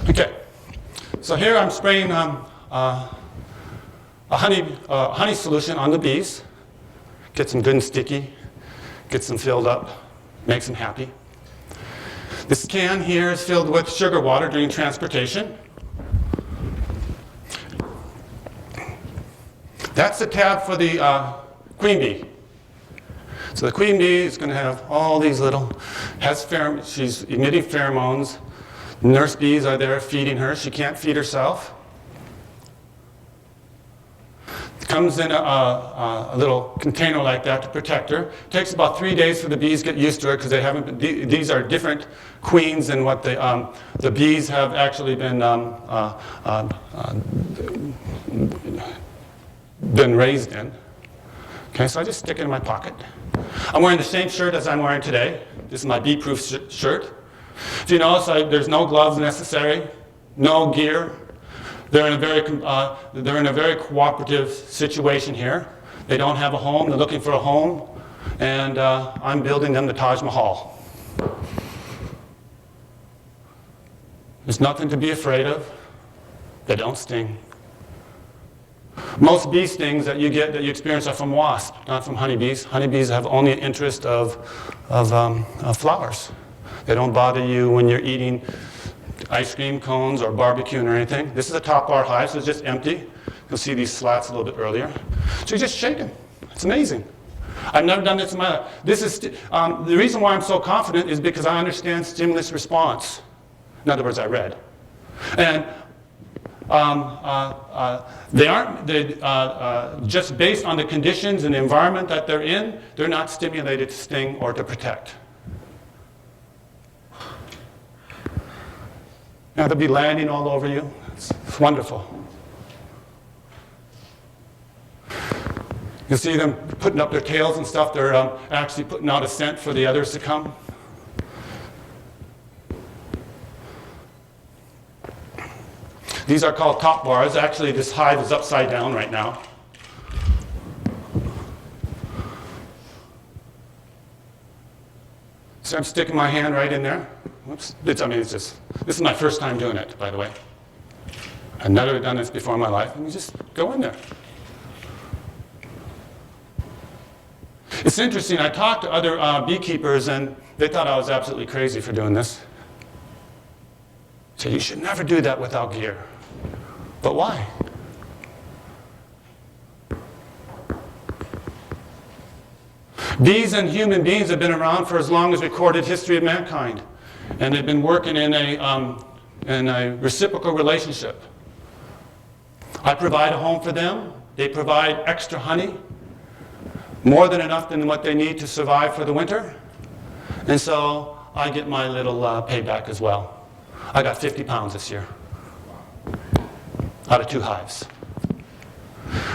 Okay, so here I'm spraying a honey solution on the bees. Gets them good and sticky, gets them filled up, makes them happy. This can here is filled with sugar water during transportation. That's the tab for the queen bee. So the queen bee is going to have all these little, she's emitting pheromones. Nurse bees are there feeding her. She can't feed herself. It comes in a little container like that to protect her. It takes about 3 days for the bees to get used to her because they haven't been, these are different queens than what the bees have actually been raised in. Okay, so I just stick it in my pocket. I'm wearing the same shirt as I'm wearing today. This is my bee-proof shirt. So you notice there's no gloves necessary, no gear. They're in a very cooperative situation here. They don't have a home. They're looking for a home, and I'm building them the Taj Mahal. There's nothing to be afraid of. They don't sting. Most bee stings that you experience are from wasps, not from honeybees. Honeybees have only an interest of flowers. They don't bother you when you're eating ice cream cones or barbecuing or anything. This is a top bar hive, so it's just empty. You'll see these slats a little bit earlier. So you just shake them. It's amazing. I've never done this in my life. This is the reason why I'm so confident is because I understand stimulus response. In other words, I read. And just based on the conditions and the environment that they're in, they're not stimulated to sting or to protect. Now they'll be landing all over you. It's wonderful. You'll see them putting up their tails and stuff. They're actually putting out a scent for the others to come. These are called top bars. Actually, this hive is upside down right now. So I'm sticking my hand right in there. Whoops. This is my first time doing it, by the way. I've never done this before in my life. And you just go in there. It's interesting. I talked to other beekeepers, and they thought I was absolutely crazy for doing this. So you should never do that without gear. But why? Bees and human beings have been around for as long as recorded history of mankind. And they've been working in a reciprocal relationship. I provide a home for them. They provide extra honey, more than enough than what they need to survive for the winter. And so I get my little payback as well. I got 50 pounds this year out of 2 hives,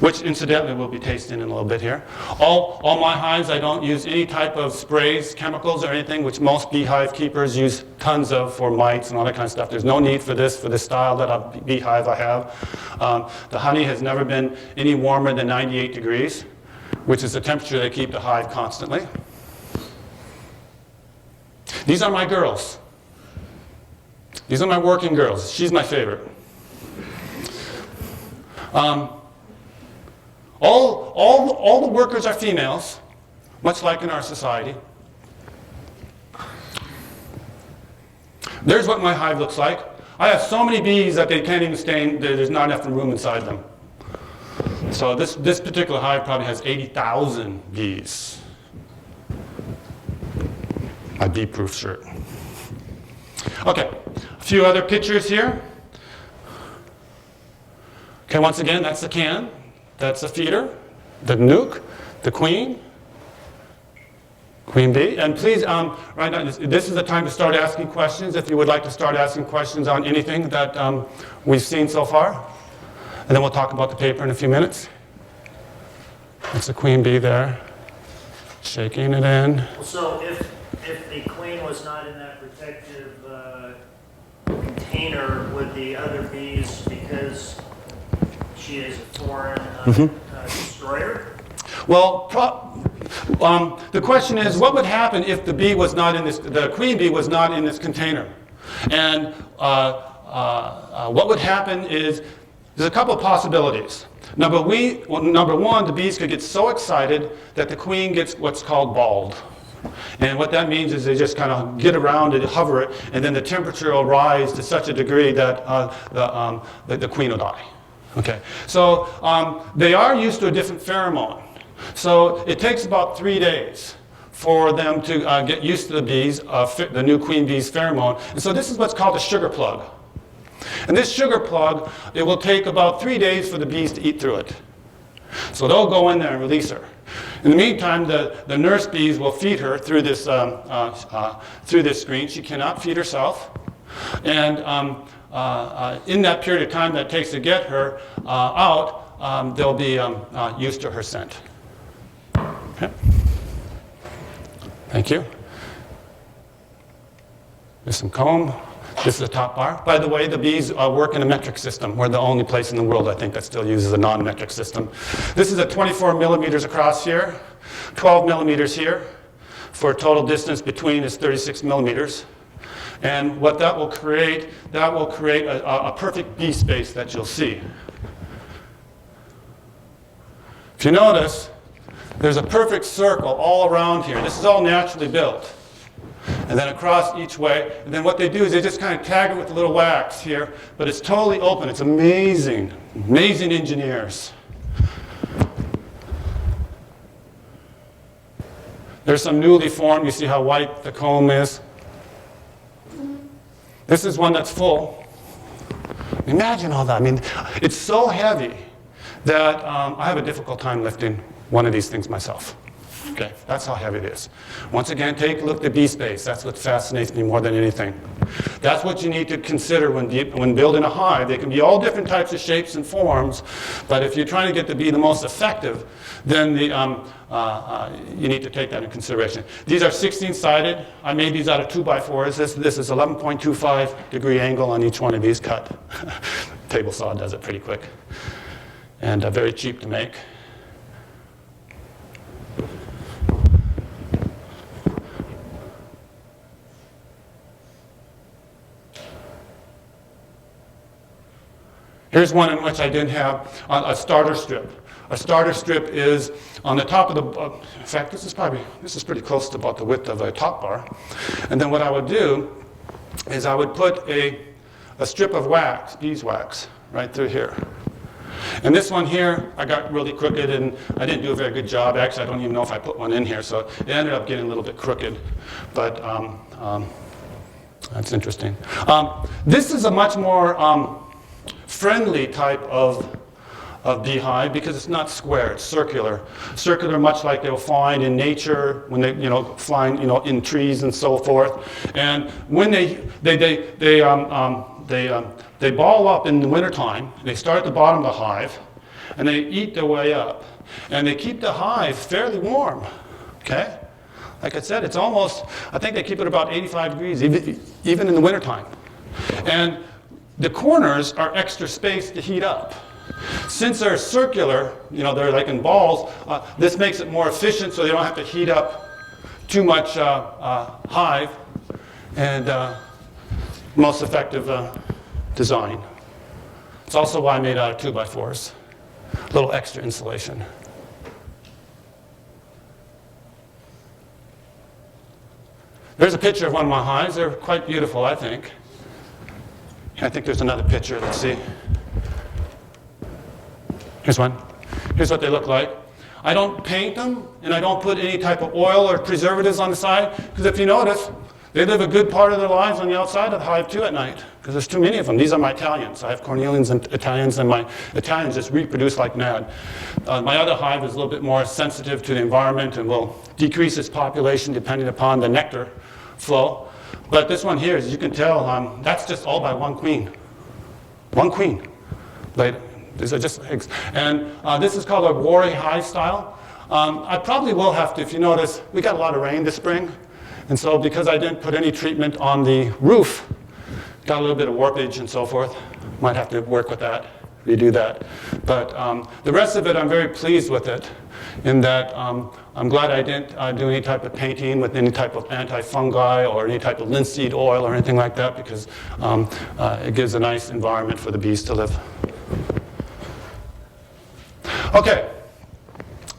which incidentally we'll be tasting in a little bit here. All my hives, I don't use any type of sprays, chemicals, or anything, which most beehive keepers use tons of for mites and all that kind of stuff. There's no need for this style that of beehive I have. The honey has never been any warmer than 98 degrees, which is the temperature they keep the hive constantly. These are my girls. These are my working girls. She's my favorite. All the workers are females, much like in our society. There's what my hive looks like. I have so many bees that they can't even stay in, there's not enough room inside them. So this particular hive probably has 80,000 bees. My bee-proof shirt. Okay, a few other pictures here. Okay, once again, that's the can. That's the feeder, the nuke, the queen bee. And please, right now, this is the time to start asking questions if you would like to start asking questions on anything that we've seen so far. And then we'll talk about the paper in a few minutes. That's the queen bee there, shaking it in. So if the queen was not in that protective container, would the other bees, because she is a foreign destroyer? Well, the question is, what would happen if the bee was not in this? The queen bee was not in this container, and what would happen is, there's a couple of possibilities. Number one, the bees could get so excited that the queen gets what's called bald. And what that means is they just kind of get around and hover it, and then the temperature will rise to such a degree that the queen will die. Okay, so they are used to a different pheromone. So it takes about 3 days for them to get used to the bees, the new queen bee's pheromone. And so this is what's called a sugar plug. And this sugar plug, it will take about 3 days for the bees to eat through it. So they'll go in there and release her. In the meantime, the nurse bees will feed her through this screen. She cannot feed herself. And in that period of time that it takes to get her out, they'll be used to her scent. Okay. Thank you. There's some comb. This is the top bar. By the way, the bees work in a metric system. We're the only place in the world, I think, that still uses a non-metric system. This is a 24 millimeters across here, 12 millimeters here, for a total distance between is 36 millimeters. And what that will create a perfect bee space that you'll see. If you notice, there's a perfect circle all around here. This is all naturally built. And then across each way, and then what they do is they just kind of tag it with a little wax here, but it's totally open. It's amazing, amazing engineers. There's some newly formed. You see how white the comb is? This is one that's full. Imagine all that. I mean, it's so heavy that I have a difficult time lifting one of these things myself. Okay, that's how heavy it is. Once again, take a look at bee space. That's what fascinates me more than anything. That's what you need to consider when building a hive. They can be all different types of shapes and forms, but if you're trying to get to be the most effective, then you need to take that into consideration. These are 16-sided. I made these out of 2x4s. This is 11.25 degree angle on each one of these cut. Table saw does it pretty quick, and very cheap to make. Here's one in which I didn't have a starter strip. A starter strip is on the top of the, in fact, this is pretty close to about the width of a top bar. And then what I would do is I would put a strip of wax, beeswax, right through here. And this one here, I got really crooked, and I didn't do a very good job. Actually, I don't even know if I put one in here, so it ended up getting a little bit crooked. But that's interesting. This is a much more friendly type of beehive because it's not square, it's circular. Circular, much like they'll find in nature when they, flying, in trees and so forth. And when they ball up in the wintertime. They start at the bottom of the hive, and they eat their way up. And they keep the hive fairly warm, okay? Like I said, it's almost, I think they keep it about 85 degrees, even in the wintertime. And the corners are extra space to heat up. Since they're circular, they're like in balls, this makes it more efficient so they don't have to heat up too much hive, and most effective design. It's also why I made out of 2x4s. A little extra insulation. There's a picture of one of my hives. They're quite beautiful, I think. I think there's another picture. Let's see. Here's one. Here's what they look like. I don't paint them, and I don't put any type of oil or preservatives on the side, because if you notice, they live a good part of their lives on the outside of the hive too at night, because there's too many of them. These are my Italians. I have Cornelians and Italians, and my Italians just reproduce like mad. My other hive is a little bit more sensitive to the environment and will decrease its population depending upon the nectar flow. But this one here, as you can tell, that's just all by one queen. One queen. These are just eggs. And this is called a Wari hive style. I probably will have to, if you notice, we got a lot of rain this spring. And so because I didn't put any treatment on the roof, got a little bit of warpage and so forth, might have to work with that, redo that. But the rest of it, I'm very pleased with it in that I'm glad I didn't do any type of painting with any type of anti-fungi or any type of linseed oil or anything like that, because it gives a nice environment for the bees to live. Okay.